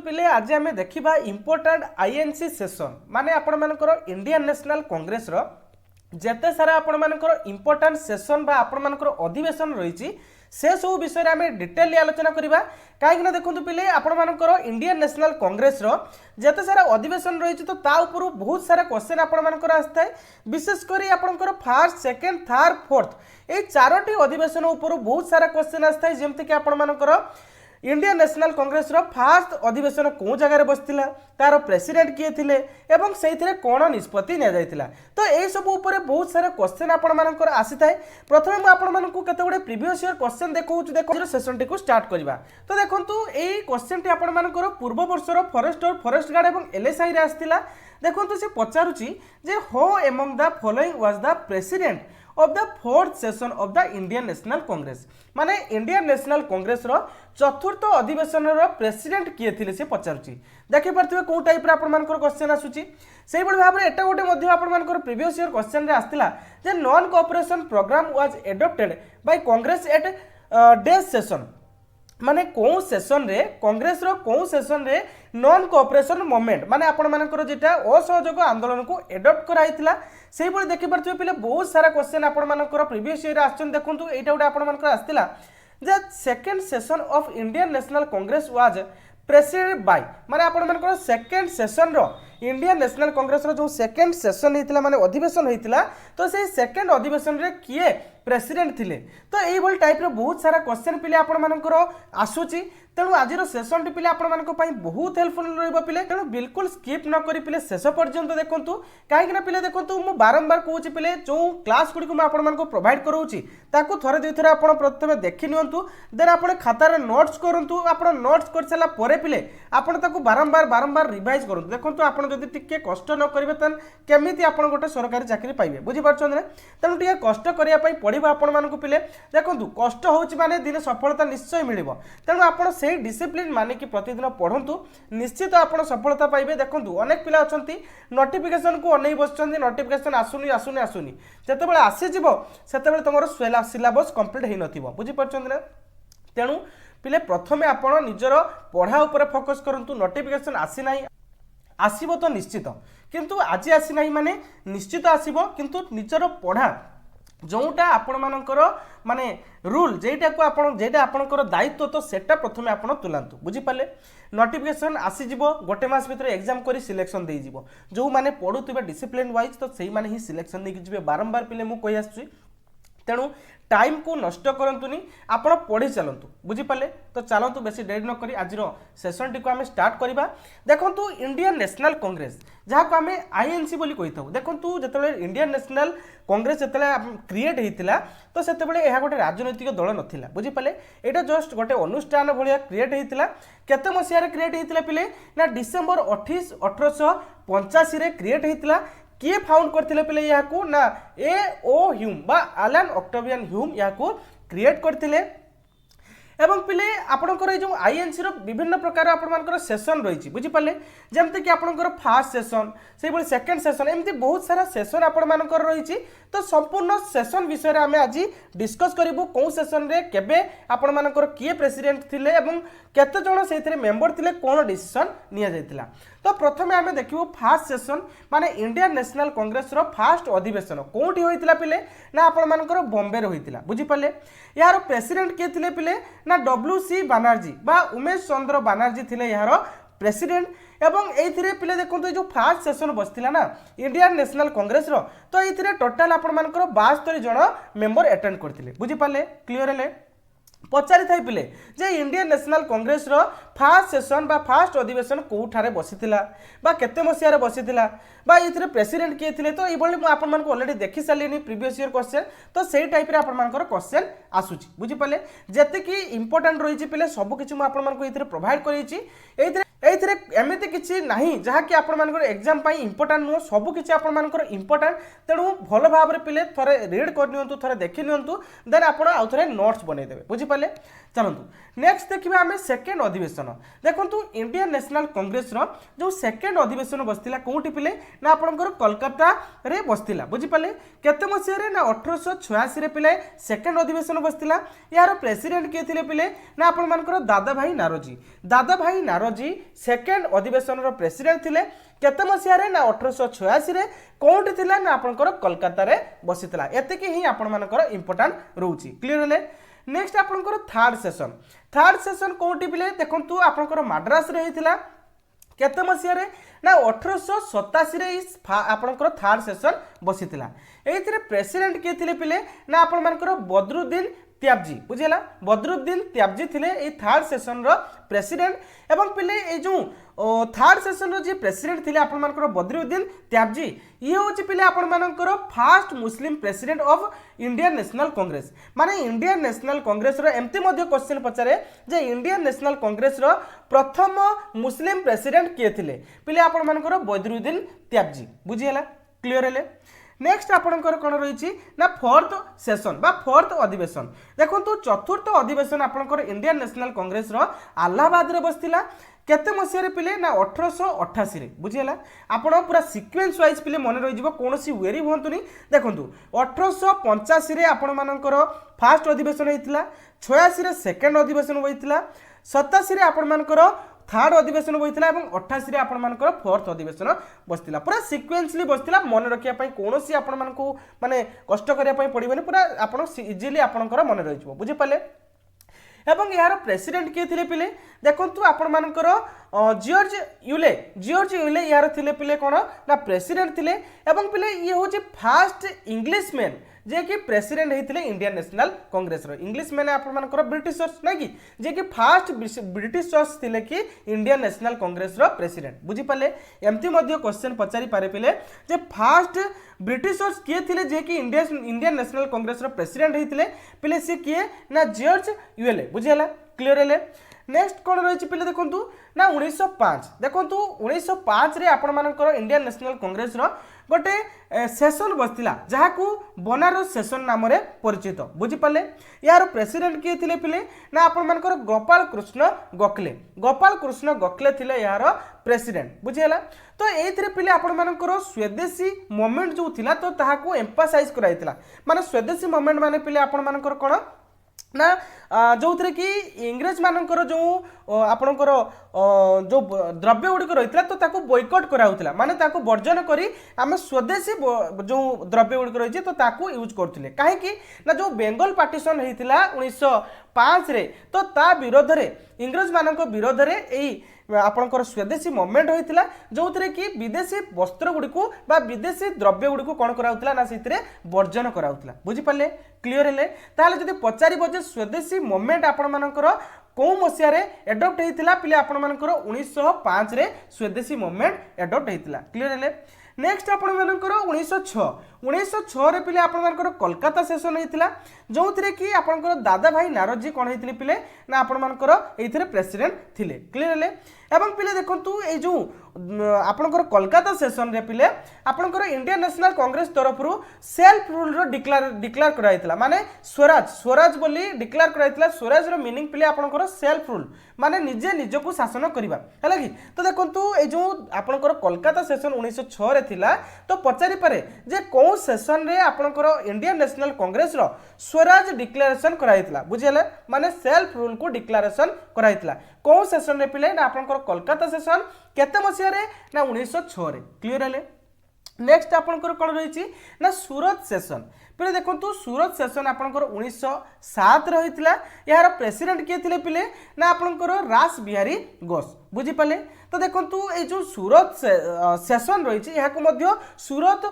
पिले आज आम देखा इम्पोर्टाट आईएनसी सेशन माने आपण मानकर इंडियन नेशनल कांग्रेस रो जेते सारा आपण मानकर इम्पोर्टाट सेशन बा आपण मानकर अधिवेशन रही से सब विषय आम डिटेल आलोचना करवा कहीं देखो पिले आपण मानकर इंडियन नेशनल कांग्रेस रो जेते सारा अधिवेशन रही तो ता ऊपर बहुत सारा क्वेश्चन आपण मानकर आस्ता है विशेषकर आपंकर फास्ट सेकेंड थर्ड फोर्थ ये चारोटी अधिवेशन ऊपर बहुत सारा क्वेश्चन आस्ता है जमती कि आपण मानकर इंडियन नेशनल कांग्रेस रो फास्ट अधिवेशन कौ जगार बसला तार प्रेसिडेंट किए थिले एवं से कौन निष्पत्ति नि जाइतिला तो यही सब ऊपर बहुत सारा क्वेश्चन आपण मानकर आसी थाए। प्रथमे मु आपण मानकु केते प्रीवियस ईयर क्वेश्चन देखौछु देखो सेशन टी को स्टार्ट करबा। तो देखंतु एई क्वेश्चन टी आपण मानकर पूर्व वर्षर फॉरेस्ट गार्ड एवं एलएसआई रे आस्तिला। देखंतु से पचारुची जे हो among the following was the president of the fourth session of the Indian National Congress माने इंडियन नेशनल कांग्रेस रो चतुर्थ अधिवेशन रो प्रेसिडेंट किए थिले से पचारुची। देखि परथिबे को टाइप रे आपण मानकर क्वेश्चन आसुची सेही बळ भाबरे एटा गोटे मध्ये आपण मानकर प्रीवियस ईयर क्वेश्चन रे आस्तिला जे non cooperation programme was adopted by Congress at the session माने कौ सेशन रे कांग्रेस रो कौ सेशन रे नॉन कोऑपरेशन मूवमेंट माने आपण मानकर जेटा असहयोग आंदोलन को एडॉप्ट कराइतिला सेही बळे देखि परथिबे पिले बहुत सारा क्वेश्चन आपण मानकर प्रीवियस ईयर आछन देखंतु एटा गोटे आपण मानकर आस्तिला जे second session of Indian National Congress was president by माने आपण मानकर सेकंड सेशन रो इंडियन नेशनल कांग्रेस रो जो सेकंड सेशन हेतिला माने अधिवेशन हेतिला तो से सेकंड अधिवेशन रे किए प्रेसिडेंट थिले। तो एई भल टाइप रो बहुत सारा क्वेश्चन पिले आपण मानकर आसुची तेणु आज सेशन टी पिले आपण मानक पई बहुत हेल्पफुल रहइबो पिले तेणु बिल्कुल स्किप न करी पिले शेष पर्यंत देखंतु काहे कि पिले देखंतु मु बारंबार कहूची पिले जो क्लास गुडी को मैं आपण मानक प्रोवाइड करूची ताकू थरे दुई थरे आपण प्रथमे देखि नियंतु देन आपण खाता रे नोट्स करंतु आपण नोट्स कर सला परे पिले आपण ताकू बारंबार रिवाइज करंतु देखंतु आपण जदि टिके कष्ट न करिवे तन केमिति आपण गोटे सरकारी चाकरी पाइबे बुझी पारछन रे तेणु टिके कष्ट करिया पई पड़िबो आपण मानक पिले देखंतु कष्ट होउची माने दिन सफलता निश्चय मिलिबो तेणु आपण से डिसिप्लिन माने कि प्रतिदिन पढ़ंतु निश्चित आपण सफलता पाइबे। देखंतु अनेक पिला अछंती नोटिफिकेशन को अनै बसचंती नोटिफिकेशन आसुनी जेतेबेले आसी जिवो सेतेबेले तमरो सिलेबस कंप्लीट हेइ नथिबो बुझी परचंदी ना तेणु पिले प्रथमे आपण निजर पढ़ा ऊपर फोकस करंतु नोटिफिकेशन आसी नाही आसीबो तो निश्चित किंतु आज आसी नाही माने निश्चित आसीबो किंतु निजर पढ़ा जोटा आपण मानकर माने रूल जेटा को आपण जेटा आपणकर दायित्व तो सेटा प्रथमे आपण तुलांतु बुझी पाले नोटिफिकेशन आसी जिवो गोटे मास भीतर एग्जाम करी सिलेक्शन दे जिवो जो माने पढुतिबे डिसिप्लिन वाइज तो सेही माने ही सिलेक्शन दे जिवे बारंबार पिले मु कहि आछुई तेणु टाइम को नष्ट करंतुनी आपण पढ़ी चलतु बुझी पाले। तो चलतु बेसी डेट न करी आज सेशन टी को आम स्टार्ट करवा। देखंतु इंडियन नेशनल कांग्रेस जहाँ को आम आईएनसी बोली कही था देखंतु जतबेले इंडियन नेशनल कांग्रेस जतबेले क्रिएट होता तो सेतबेले यह गोटे राजनैतिक दल नथिला बुझी पाले एटा जस्ट गोटे अनुष्ठान भाया क्रिएट होता केते मसीह क्रिएट होता पिले ना डिसेम्बर 28 1885 रे क्रिएट होता किए फाउंड करथिले पिले याकू ना ए.ओ. ह्यूम बा एलन ऑक्टेवियन ह्यूम याकू क्रिएट करथिले एवं पिले आपणकर जो आईएनसी रो विभिन्न प्रकार आपणकर सेशन रही बुझी पाले जमते कि आपणकर फास्ट सेशन से बळे सेकंड सेशन एमती बहुत सारा सेशन आपणकर रही तो संपूर्ण सेशन विषय रे आमे आज डिस्कस करिवु को सेशन रे केबे आपणकर किए प्रेसिडेंट थिले एवं केते जण सेथिरे मेंबर थिले कोन डिसीजन निया जायतिला। तो प्रथमे आमे देखिबु फास्ट सेशन माने इंडियन नेशनल कांग्रेस रो फास्ट अधिवेशन कोठी होइतिला पिले ना आपणकर बॉम्बे रे होइतिला बुझी पाले यार प्रेसिडेंट के थिले पिले ना डब्ल्यू.सी. बनर्जी बा उमेश चंद्र बनर्जी थिले यार प्रेसिडेंट एवं एथिरे पिले देखंतु जो फास्ट सेशन बसथिला ना इंडियन नेशनल कांग्रेस रो तो एथिरे टोटल आपण मानकर 72 जण मेंबर अटेंड करथिले बुझी पाले क्लियर हेले पचारि थाई पिले जे इंडियन नेशनल कांग्रेस रो फास्ट सेशन बा फास्ट अधिवेशन कोठारे बसिथिला बा केते मसिया रे बसिथिला बा इथिरे प्रेसिडेंट के थिले तो इबळी मु आपण मानको ऑलरेडी देखि सालिनी प्रीवियस ईयर क्वेश्चन तो सेही टाइप रे आपण मानकर क्वेश्चन आसुची बुझी पाले जते कि इंपोर्टेंट रही छि पिले सब किछि मु आपण मानको इथिरे प्रोवाइड करै छि एथिरे एमिति किछि नाही जहा कि आपण मानकर एग्जाम पई इंपोर्टेंट नो सब किछि आपण मानकर इंपोर्टेंट तेणु भल भाव रे पिले थरे रीड कर नियंतु थरे देखि नियंतु देन आपण आउ थरे नोट्स बनै देबे बुझी पाले चलंतु नेक्स्ट देखिए आम सेकेंड अधिवेशन देखो इंडियन नेशनल कांग्रेस जो सेकेंड अधिवेशन बसला कौटी पिले ना आपंकर कोलकाता रे बसला बुझीपारे केते मसीह ना 1886 पिले सेकेंड अधिवेशन बसला यार प्रेसिडेंट किए थे पिले ना आपंकर दादा भाई नारोजी सेकेंड अधिवेशन प्रेसिडेंट थिले केते मसीह ना 1886 कौटी थिला ना आपंकर कोलकाता रे बसीला एतिकी ही आपंकर इंपोर्टाट रोचे क्लियर हेले नेक्स्ट आपंकर थर्ड सेशन कौटी पिले देखु आपंकर मद्रास रे होइतिला केते मसीह ना 1887 आपंकर थर्ड सेशन बसीला एइथिरे प्रेसिडेंट किए थिले पिले ना आपंकर बदरुद्दीन त्याबजी बुझेला बदरुद्दीन त्याबजी थिले ए थर्ड सेशन रो प्रेसिडेंट एवं पिले ए जो थर्ड सेशन रो जे प्रेसिडेंट थिले आपन मानकर बदरुद्दीन त्याबजी ये होची पिले आपन मानकर first Muslim president of Indian National Congress माने इंडियन नेशनल कांग्रेस रो एमती मध्ये क्वेश्चन पचारे जे इंडियन नेशनल कांग्रेस रो प्रथम मुस्लिम प्रेसिडेंट किए थिले पिले आपन मानकर बदरुद्दीन त्याबजी बुझियला क्लियर हेले नेक्स्ट आपंकर कौन रही ना फोर्थ सेशन बा फोर्थ अधिवेशन देखो चतुर्थ अधिवेशन आपंकर इंडियन नेशनल कांग्रेस आलाहाबाद रे बसला केते मसीह पिले ना 1888 बुझीला आपण पूरा सिक्वेन्स वाइज पिले मन रही कौन वेरी हूँ देखो 1885 आपण मानकर फास्ट अधिवेशन होता 86 सेकेंड अधिवेशन होता 87 आपण मानकर थर्ड अधिवेशन होता है 88 आपण मानकर फोर्थ अधिवेशन बसला पूरा सिक्वेन्सली बसला मन रखिया कौन आपण मानकू माने कष्ट करने पड़े पूरा आप इजिली आपंकर मन रही बुझीपारे एवं यार प्रेसिडेंट किए थे पिले देखु आपण मानकर जॉर्ज यूले यार थिले पिले कौन ना प्रेसिडेंट थिले एवं पिले ये हूँ फास्ट इंग्लिश मैन जे कि प्रेसिडेंट होते इंडियन नेशनल कांग्रेस इंग्लिश मैंने आपंकर ब्रिटिशर्स ना कि जे कि फास्ट ब्रिटिशर्स थिले कि इंडियन नेशनल कांग्रेस प्रेसिडेंट बुझीपारे एमती क्वेश्चन पचारि पारे पिले जे फास्ट ब्रिटिशर्स किए थे जे कि इंडियन नेशनल कांग्रेस प्रेसिडेंट होते पिले सी किए ना जॉर्ज यूएलए बुझीला क्लियर हेले नेक्स्ट कौन रही पिले देखु ना 1905 देखु 1905 रे आपण मानकर इंडियन नेशनल कांग्रेस गोटे सेशन बसला जहाँ को बनारस सेशन नाम परिचित बुझीपारे यार प्रेसिडेंट किए थे पिले ना आपण मानकर गोपाल कृष्ण गोखले थिले यार प्रेसिडेंट बुझीला तो ये पिले आपण मानकर स्वदेशी मूवमेंट जो थिला तो ताहाको एम्फासाइज कराइतिला माने स्वदेशी मूवमेंट माने पिले आपण मानकर कोन ना जो थे कि इंग्रेज मानकर जो आपणकर जो द्रव्य गुड़िक रही तो ताको बॉयकॉट कराउतला माने ताको वर्जन करी आम स्वदेशी जो द्रव्य गुड़िक रही तो ताको यूज करथिले काहे ना जो बेंगल पार्टीशन होता 1905 रे तो ता विरोध रे इंग्रेज मानक विरोध रे एई आपणकर स्वदेशी मूवमेंट होता जो थे कि विदेशी वस्त्र गुड़िक विदेशी द्रव्य गुड़िक कौन कराउतला ना से वर्जन कराउतला बुझीपारे क्लियर हेले ताले जदि पचारिबो जे स्वदेशी मूवमेंट आपण मानकर कौ मसीह एडप्ट होता पिले आपण मानकर 1905 रे स्वदेशी मूवमेंट एडप्ट होता क्लियर हेले नेक्स्ट आपण मानकर 1906 रे पिले आपण मानकर कोलकाता सेशन होता जो थे कि आपंकर दादा भाई नारोजी कौन होते पिले ना आपण मानकर एइथिरे प्रेसिडेंट थिले क्लियर हेले एवं पिले देखंतु ए जो आपंकर कोलकाता सेशन रे पिले आपंकर इंडियन नेशनल कांग्रेस तरफ सेल्फ रूल रो डिक्लेयर कराइतला माने स्वराज बोली डिक्लेयर कराइतला स्वराज रो मीनिंग पिले आपंकर सेल्फ रूल माने निजे निजको शासन करबा हैला कि तो देखंतु ए जो आपंकर कोलकाता सेशन 1906 रे थिला तो पचारि पारे जे को सेशन रे आपंकर इंडियन नेशनल कांग्रेस रो स्वराज डिक्लेरेशन कराइतला बुझियला माने सेल्फ रूल को डिक्लेरेशन कराइतला को सेशन रे पिले ना आपंकर कोलकाता सेशन केते मसिया रे ना 1906 रे क्लियर हेले नेक्स्ट आपंकर कोन रही ना सूरत सेशन पिले देखो सूरत सेशन आपंकर 1907 रही यार प्रेसिडेंट किए थे पिले ना आपंकर रास बिहारी घोष बुझीपारे तो देखो ये जो सूरत सेशन रही सूरत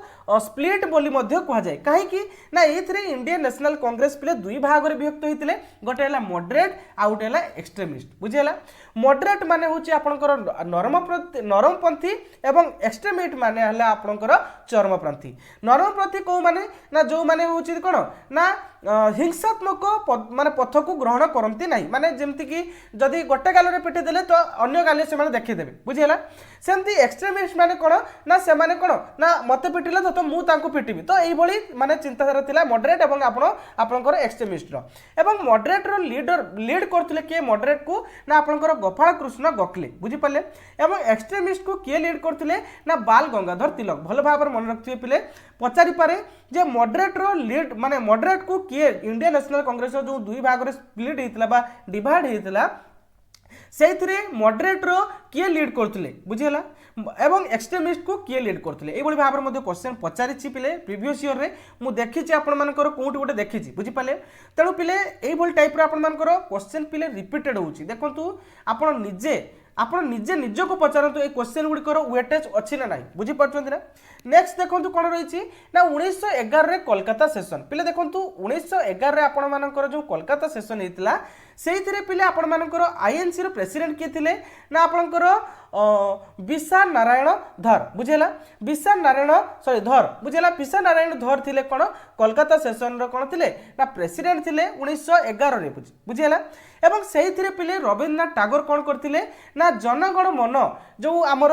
स्प्लिट बोली कहुए कहीं ना ये इंडियन नेशनल कांग्रेस पिले दुई भाग में विभक्त होते गोटे है मॉडरेट आउ गोटे है एक्सट्रीमिस्ट बुझीला मॉडरेट माने हूँ आपंकर नरमपंथी एवं एक्सट्रीमिस्ट माने है आपंकर चरमपंथी नरमपंथी कौ माने ना जो माने हूँ कौन ना हिंसात्मक माने पथ को ग्रहण करती नहीं माने जमती कि जदि गोटे गाल पिटी देले तो अन्य गाल से देखीदेवे बुझीगला सेमती एक्सट्रीमिस्ट माने कौन ना से माने कौन ना मत पिटिले तो मुझे पिटिबी तो यही माने चिंताधारा थिला मॉडरेट एवं आपणकर एक्सट्रीमिस्ट एवं मॉडरेट रो लीड करथिले के मॉडरेट को ना आपणकर गोपाल कृष्ण गोखले बुझी पाले एवं एक्सट्रीमिस्ट को किए लीड करथिले ना बाल गंगाधर तिलक भल भाव मन रखिए पिले पचारि पारे जे मॉडरेट रो लीड माने मॉडरेट को किए इंडियन नेशनल कांग्रेस जो दुई भाग रे स्प्लिट हेतिला बा डिवाइड हेतिला से मॉडरेट रो किए लीड करथिले बुझीला एवं एक्सट्रीमिस्ट को किए लीड करथिले एबोली भाबर मध्ये क्वेश्चन पचारिछि पिले प्रीवियस ईयर रे मु देखिछि आपण मानकर कोउटी गोटे देखिछि बुझी पाले तेणु पिले एबोली टाइप रो आपण मानकर क्वेश्चन पिले रिपीटेड होउछि देखंतु आपण निजे निजको पचारंतु ए क्वेश्चन गुड़िकर वेटेज अच्छी ना नहीं बुझी पार्छन्ति ना नेक्स्ट देखंतु कोन रहिछि ना 1911 रे कोलकाता सेशन पिले देखंतु 1911 रे आपण मानकर जो कोलकाता सेशन हेतिला सेइथिरे पिले आपण मानकर आईएनसी रो प्रेसिडेंट के थिले ना आपणकर विशा नारायण धर बुझेला विशा नारायण सॉरी धर बुझेला विशा नारायण धर थिले कोन कोलकाता सेशन रो कोन थिले ना प्रेसिडेंट थिले 1911 रे बुझेला एवं सेइथिरे पिले रविन्द्रनाथ टागोर कोन करथिले ना जनगण मन जो आमर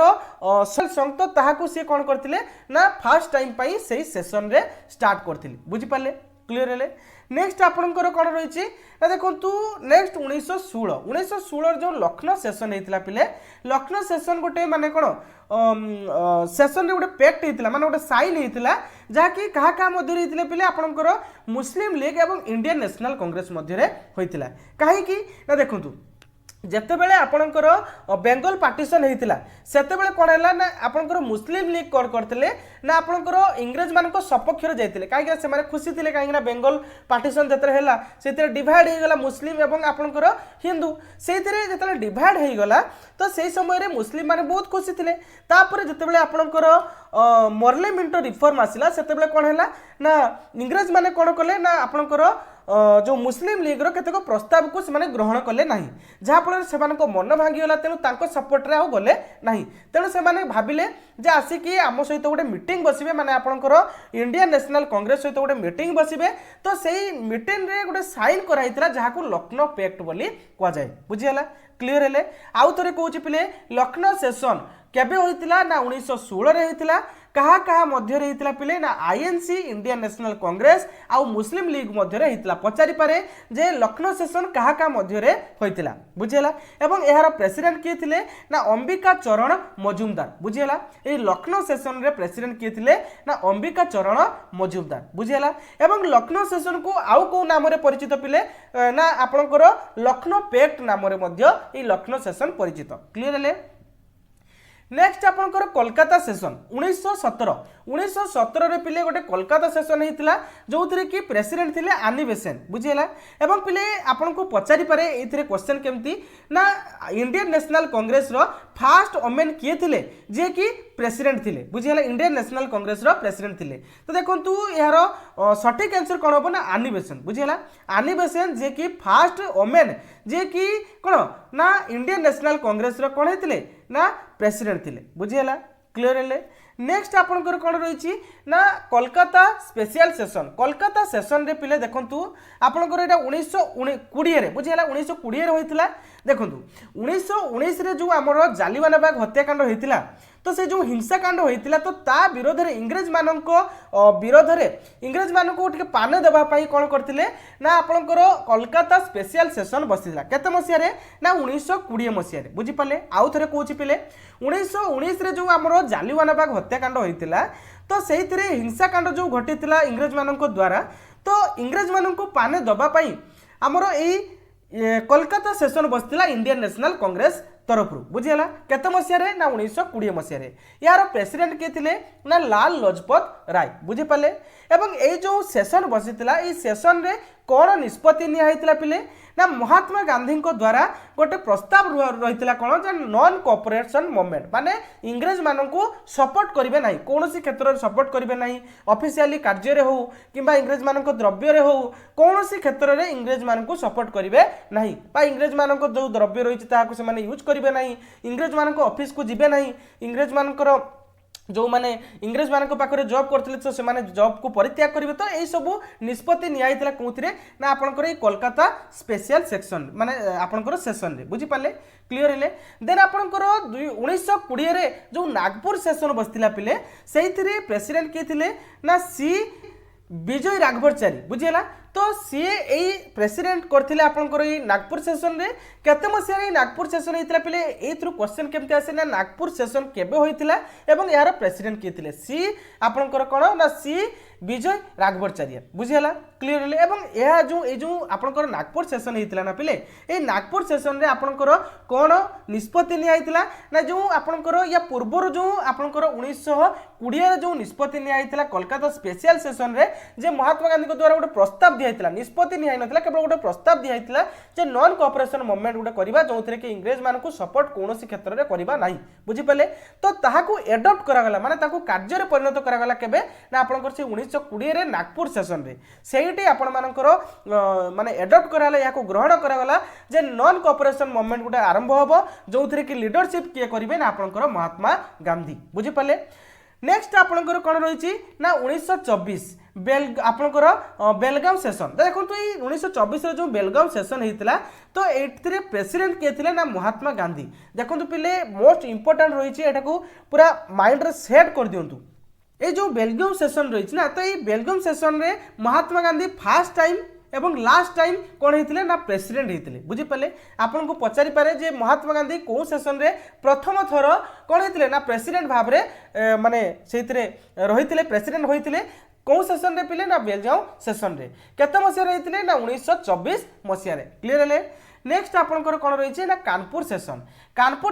संत ताहाकू से कोन करथिले ना फर्स्ट टाइम पई सेही सेशन रे स्टार्ट करथिले बुझी पाले क्लियर हेले नेक्स्ट आपणकर कोन रहिछि ना देखंतु नेक्स्ट 1916 जो लखनऊ सेशन हेतिला पिले लखनऊ सेशन गोटे माने कोन सेशन रे गोटे पैक्ट हेतिला माने गोटे साइन हेतिला जहा कि कहा कहा मध्य रे हेतिले पिले आपणकर मुस्लिम लीग एवं इंडियन नेशनल कांग्रेस मध्य रे होइतिला काहे कि ना देखंतु जेतेबेले आपणकर बेंगल पार्टीशन हेतिला सेतेबेले कोन हैला ना आपणकर मुस्लिम लीग कोन करथिले ना आपणकर इंग्रेज मानको सपक्ष रे जाइतिले काहे कि से माने खुशी थिले काहे कि ना बेंगल पार्टीशन जेतरे हैला सेते डिवाइड हे गेला मुस्लिम एवं आपणकर हिंदू सेते जेतले डिवाइड हे गेला तो सेही समय रे मुस्लिम माने बहुत खुशी थिले तापर जेतेबेले आपणकर मॉर्ले मिंटो रिफॉर्म आसिला सेतेबेले कोन हैला ना इंग्रेज माने कोन कले ना आपणकर जो मुस्लिम लीग रो केतेको प्रस्ताव को से ग्रहण कले नहीं जहाँ फल से मन भांगीगला तेणु तांको सपोर्ट रे गले नहीं तेणु से भाविले जे आसिकी आम सहित गोटे मीटिंग बसिबे माने आपणकर इंडियन नेशनल कांग्रेस सहित गोटे मीटिंग बसिबे तो सेही मीटिंग रे गोटे साइन कराइतला जहाँ को लखनऊ पैक्ट बोली कह जाए बुझीगला क्लियर हेले आउ थरे कहूछि पिले लखनऊ सेशन केबे होइतिला ना 1916 रे होइतिला कहा कहा मध्य रे होइतिला पिले ना आईएनसी इंडियन नेशनल कांग्रेस आउ मुस्लिम लीग मध्य रे होइतिला पचारि पारे जे लखनऊ सेशन कहा कहा मध्य रे होइतिला बुझियला एवं एहार प्रेसिडेंट के थिले ना अंबिका चरण मजुमदार बुझियला ए लखनऊ सेशन रे प्रेसिडेंट के थिले ना अंबिका चरण मजुमदार बुझियला एवं लखनऊ सेशन को आउ को नाम रे परिचित पिले ना आपनकर लखनऊ पैक्ट नाम रे मध्य ए लखनऊ सेशन परिचित क्लियर हेले नेक्स्ट आपनकर कोलकाता सेशन 1917 रे पिले गोटे कोलकाता सेशन हेतिला जोथिरे कि प्रेसिडेंट थिले आनी बेसेंट बुझियला एवं पिले आपन को पचारि पारे एथिरे क्वेश्चन केमती ना Indian National Congress row first women किए थिले जे कि प्रेसिडेंट थिले बुझियला इंडियन नेशनल कांग्रेस रो प्रेसिडेंट थिले तो देखंतु यार सटीक आंसर कोन होबो ना आनी बेसेंट बुझियला आनी बेसेंट जे कि फर्स्ट वुमेन जे कि कोन ना इंडियन नेशनल कांग्रेस रो कोन हेतिले ना प्रेसिडेंट थिले बुझियला क्लियर हेले नेक्स्ट आपनकर कोन रहिछि ना कोलकाता स्पेशल सेशन रे पिले देखंतु आपनकर एटा 1920 रे बुझियला 1920 रे होइतिला देखंतु 1919 रे जो हमर जालियानवाला बाग हत्याकांड होइतिला तो से जो हिंसाकांड होइतिला तो ता विरोध रे इंग्रेज मानको विरोध रे इंग्रेज मानको उठके पाने देबा पई कोन करथिले ना आपनकर कोलकाता स्पेशल सेशन बसिला केते मसिया रे ना 1920 मसिया रे बुझि पाले आउ थरे कहूछि पिले 1919 रे जो हमर जालियानवाला बाग हत्याकांड होइतिला तो सेहितरे हिंसाकांड जो घटितिला इंग्रेज मानको द्वारा तो इंग्रेज मानको पाने दबा पई हमर एई कोलकाता सेशन बसतिला इंडियन नेशनल कांग्रेस तरफ बुझीगला केते मसिया रे ना 1920 मसिया रे यार प्रेसिडेंट के थिले ना लाल लजपत राय बुझी पाले एवं ए जो सेशन बसितिला ए सेशन रे कोन निष्पत्ति निया हैतिला पिले ना महात्मा गांधी को द्वारा गोटे प्रस्ताव रहितिला कोन जे नॉन कोऑपरेशन मूवमेंट माने इंग्रेज माननकू सपोर्ट करिवे नाही कोनोसी क्षेत्र रे सपोर्ट करिवे नाही ऑफिशियली कार्य रे हो किबा इंग्रेज माननको द्रव्य रे हो कोनोसी क्षेत्र रे इंग्रेज माननको सपोर्ट करिवे नाही बा इंग्रेज माननको जो द्रव्य रहिछि ताहाको से माने यूज करिवे नाही इंग्रेज माननको ऑफिस को जिबे नाही इंग्रेज मानकर जो माने इंग्रेज मानक पाखरे जॉब करथिले तो से माने जॉब को परित्याग करिवे तो एई सब निष्पत्ति नियाइतला कोथिरे ना आपनकर ई कोलकाता स्पेशल सेक्शन माने आपनकर सेशन रे बुझी पाले क्लियर हेले देन आपनकर 1920 रे जो नागपुर सेशन बसतिला पिले सेइथिरे प्रेसिडेंट के थिले ना सी विजय राघवाचारी बुझीला तो सी एई प्रेसिडेंट करथिले आपनकर ई नागपुर सेशन रे केते मसिया नागपुर सेशन होइतला पिले एथ्रु क्वेश्चन केमते आसे ना नागपुर सेशन केबे होइतला एवं यार प्रेसिडेंट के थिले सी आपनकर कोन ना सी विजय राघवाचार्य बुझीला क्लियर हेले एवं यह जो आपनकर नागपुर सेशन होइतला ना पिले ए नागपुर सेशन रे आपनकर कोन निष्पत्ति नि आइतला ना जो आपनकर या पूर्वर जो आपनकर 1920 रे जो निष्पत्ति नि आइतला कोलकाता स्पेशल सेशन रे जे महात्मा गांधी को द्वारा गोटे प्रस्ताव दिया निष्पत्ति नि नथिला केवल गोटे प्रस्ताव दिया जे नॉन कोऑपरेशन मूवमेंट गोटे करबा जोथरे कि इंग्रेज मान को सपोर्ट कोनोसी क्षेत्र रे करबा नाही बुझी पले तो ताहाकू एडॉप्ट करा गला माने ताकू कार्य रे परिणत करा गला केबे ना आपनकर से 1920 रे नागपुर सेशन रे सेहिटी आपण मानकर माने एडॉप्ट कराला याको ग्रहण करा गला जे नॉन कोऑपरेशन मूवमेंट गोटे आरंभ होबो जोथरे कि लीडरशिप किए करिवे ना आपनकर महात्मा गांधी बुझी पले नेक्स्ट आपनकर कोन रहिछि ना 1924 आपनकर बेलगाम सेशन देखो तो 1924 रे जो बेलगाम सेशन हेतिला तो एथिरे प्रेसिडेंट के थिले ना महात्मा गांधी देखो तो पिले मोस्ट इंपोर्टेंट रहिछि एटा को पूरा माइंड रे सेट कर दियंतु ए जो बेलगाम सेशन रहिछि ना तो ए बेलगाम सेशन रे महात्मा गांधी फर्स्ट टाइम एवं लास्ट टाइम कौन होते ना प्रेसिडेंट होते बुझी पाले आपन को पचारि पारे जे महात्मा गांधी कौ सेशन रे प्रथम थर कौन होते ना प्रेसिडेंट भाव रे माने सेइतरे रहितले प्रेसिडेंट होइतले कौ सेशन रे पिले ना बेलगाम सेशन रे केते मसिया रहितले ना 1924 मसिया रे क्लियर हेले नेक्स्ट आपनकर कोन रहिছে ना कानपुर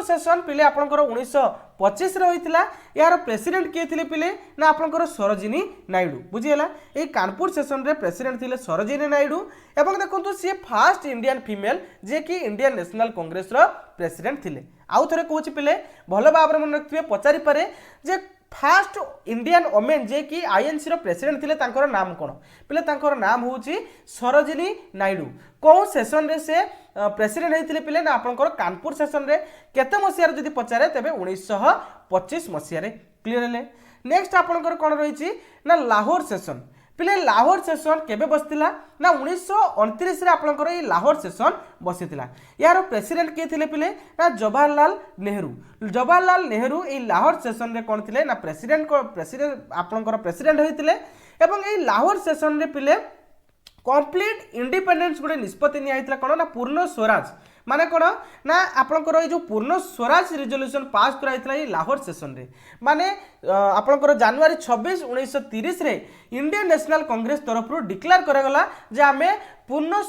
सेशन पिले आपनकर 1925 रे होइतला यार प्रेसिडेंट के थिले पिले ना आपनकर सरोजिनी नायडू बुझियला ए कानपुर सेशन रे प्रेसिडेंट थिले सरोजिनी नायडू एवं देखंतु सी फर्स्ट इंडियन फीमेल जे कि इंडियन नेशनल कांग्रेस रो प्रेसिडेंट थिले आउ थरे कहूची पिले भलो भाबरे मन रखथिबे पचारि पारे जे फास्ट इंडियन वोमेन जे कि आईएनसी रो प्रेसिडेंट थिले तांकर नाम कोन पिले तांकर नाम होची सरोजिनी नायडू कौ सेशन रे से प्रेसिडेंट होइतिले पिले ना आपनकर कानपुर सेशन रे केते मसिया रे जदी पचारे तबे 1925 मसिया रे क्लियर हेले नेक्स्ट आपनकर कोन रहिछि ना लाहौर सेशन पिले लाहौर सेशन केबे बसतिला ना 1929 रे आपनकर ए लाहौर सेशन बसितिला यार प्रेसिडेंट के थिले पिले ना जवाहरलाल नेहरू ए लाहौर सेशन रे कोन थिले ना प्रेसिडेंट आपनकर प्रेसिडेंट होइतिले एवं ए लाहौर सेशन रे पिले कंप्लीट इंडिपेंडेंस गोटे निष्पत्ति निया कोन ना पूर्ण स्वराज माने कोन ना आपनकर ए जो पूर्ण स्वराज रिजोल्यूशन पास कराइतला ए लाहौर सेशन रे माने आपनकर जनवरी 26 1930 रे इंडियन नेशनल कांग्रेस तरफ रु डिक्लेयर करा गला जे आमे पूर्ण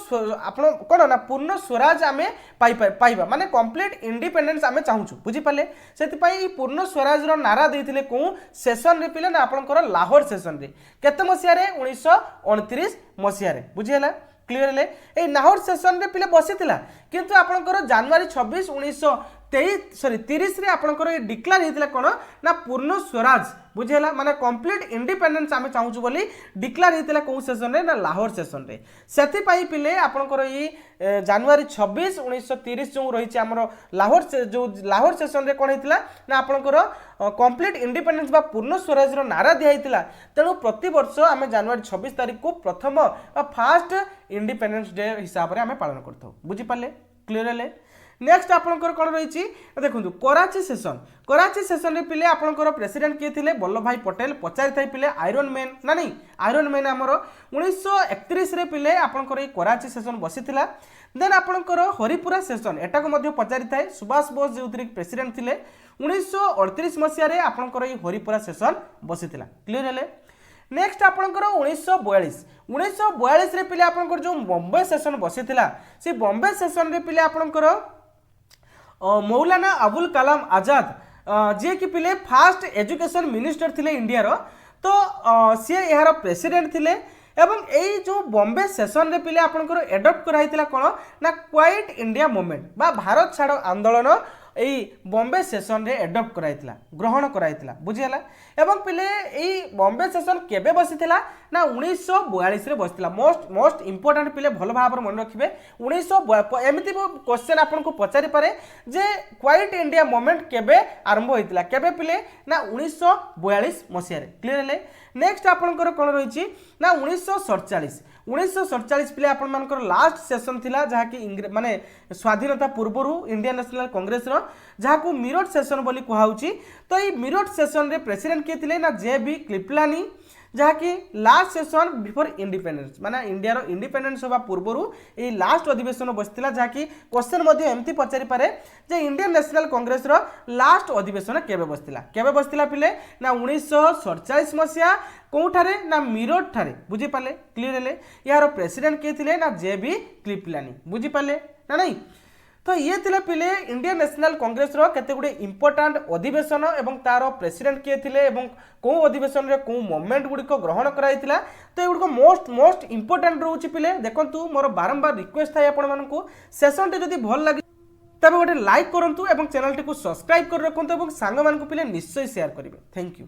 आपण कोन ना पूर्ण स्वराज आमे पाइबा माने कंप्लीट इंडिपेंडेंस आमे चाहूछु बुझी पाले सेति पई पूर्ण स्वराज रो नारा देथिले को सेशन रे पिले ना आपनकर लाहौर सेशन रे केते मसिया रे 1929 मसिया रे बुझी हला क्लियर हेले ए लाहौर सेशन रे पिले बसितिला किंतु आपनकर जनवरी 26 1930 रे आपनकर डिक्लेयर हेतिला कोन ना पूर्ण स्वराज बुझेला माने कंप्लीट इंडिपेंडेंस आमे चाहूछु बोली डिक्लेयर हेतिला को सेशन रे ना लाहौर सेशन रे सेति पई पिले आपनकर ई जनवरी 26 1930 जो रहिछि हमरो लाहौर सेशन रे कोन हेतिला ना आपनकर कंप्लीट इंडिपेंडेंस बा पूर्ण स्वराज रो नारा दिया हेतिला तेनु प्रति वर्ष आमे जनवरी 26 तारिख को प्रथम बा फर्स्ट इंडिपेंडेंस डे हिसाब रे आमे पालन करथौ बुझि पाले क्लियर हेले नेक्स्ट आपनकर कोन रहिछि देखंतु कराची सेशन रे पिले आपनकर प्रेसिडेंट के थिले वल्लभ भाई पटेल पचारि थाई पिले आयरन मैन ना नहीं आयरन मैन हमरो 1931 रे पिले आपनकर ए कराची सेशन बसिथिला देन आपनकर हरिपुरा सेशन एटा को मध्ये पचारि थाई सुभाष बोस जे प्रेसिडेंट थिले 1938 मसिया रे आपनकर ए हरिपुरा सेशन बसिथिला क्लियर हेले नेक्स्ट आपनकर 1942 रे पिले आपनकर जो बॉम्बे सेशन बसिथिला से बॉम्बे सेशन रे पिले आपनकर मौलाना अबुल कलाम आजाद जे कि पिले फास्ट एजुकेशन मिनिस्टर थिले इंडिया रो तो सी यार प्रेसिडेंट थिले एवं एई जो बॉम्बे सेशन रे पिले आपनकर एडॉप्ट कराइतिला कोन ना क्वाइट इंडिया मूवमेंट बा भारत छाड़ो आंदोलन এই बॉम्बे सेशन रे एडप्ट कराइतला ग्रहण कराइतला बुझिला एवं पिले एई बॉम्बे सेशन केबे बसितला ना 1942 रे बसितला मोस्ट इंपोर्टेंट पिले भल भाव मन रखिबे 1942 एमिति क्वेश्चन आपन को पचारि पारे जे क्वाइट इंडिया मूवमेंट केबे आरंभ होइतला केबे पिले ना 1942 मसिया रे क्लियर ले नेक्स्ट आपनकर कोन रहिछि ना 1947 पिले आपण मानकर लास्ट सेशन थिला जहा कि माने स्वाधीनता पूर्वरु इंडियन नेशनल कांग्रेस रो जहा को मीरठ सेशन बोली कुहाउछि तो ई मीरठ सेशन रे प्रेसिडेंट के थिले ना जे.बी. क्लिपलानी जहा कि लास्ट सेशन बिफोर इंडिपेंडेंस माने इंडिया रो इंडिपेंडेंस होबा पूर्वरु ए लास्ट अधिवेशन बसतिला जहा कि क्वेश्चन मध्ये एमती पचारि पारे जे इंडियन नेशनल कांग्रेस रो लास्ट अधिवेशन केबे बसतिला पिले ना 1947 मसिया कोठारे ना मीरठ ठारे बुझी पाले क्लियर हेले यार प्रेसिडेंट के थिले ना जे.बी. क्लिपलानी बुझी पाले ना नहीं तो ये थिले पिले इंडियन नेशनल कांग्रेस रो केते गुडे इंपोर्टेंट अधिवेशन एवं तार प्रेसिडेंट किए थिले एवं को अधिवेशन रे को मूवमेंट गुडी को ग्रहण कराइतिला तो एगुड को मोस्ट इंपोर्टेंट रहउछि पिले देखंतु मोर बारंबार रिक्वेस्ट थाय आपण मानकु सेशन टे जदी भल लागि तबे गोटे लाइक करंतु एवं चैनल टी को सब्सक्राइब कर रखंतु एवं सांग मानकु पिले निश्चय शेयर करिवे थैंक यू।